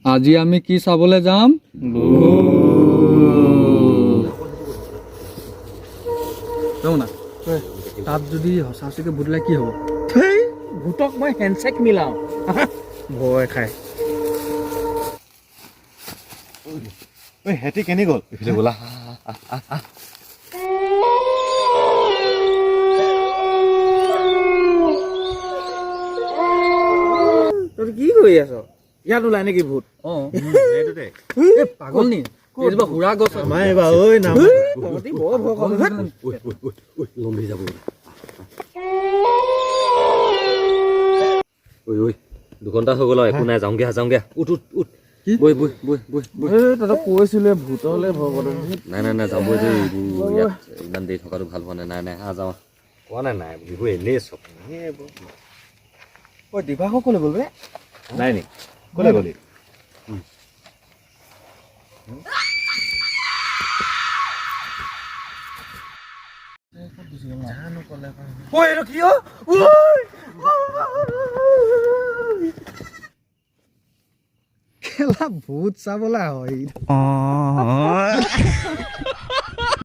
আজি আমি কি চাবলৈ যাম? না তাত যদি সঁচাকৈ ভূত ওলাই কি হ'ব? ভূতক মই হেণ্ডছেক মিলাও ভয় খাই হেঁতি কেনি গ'ল ইফালে বোলা তই কি কৰি আছ ইয়াত ওলাই নেকি ভূত পাগল নি হুৰা গছ তহঁতি বৰ ভয় কৰ লম্বি যাব দুঘণ্টা হৈ গ'ল একো নাই যাওঁগে উঠ বৈ তহঁতক কৈছিলে ভূত হ'লে ভয় কৰ নাই যাবই যে ইয়াত ইমান দেৰি থকাটো ভাল হোৱা নাই যাওঁ কোৱা নাই বিহু এনেই চব দিবাকক ক'লে গ'ল বে নাই নি ক'লে গ'লি খেলা ভূত চাবলৈ হয়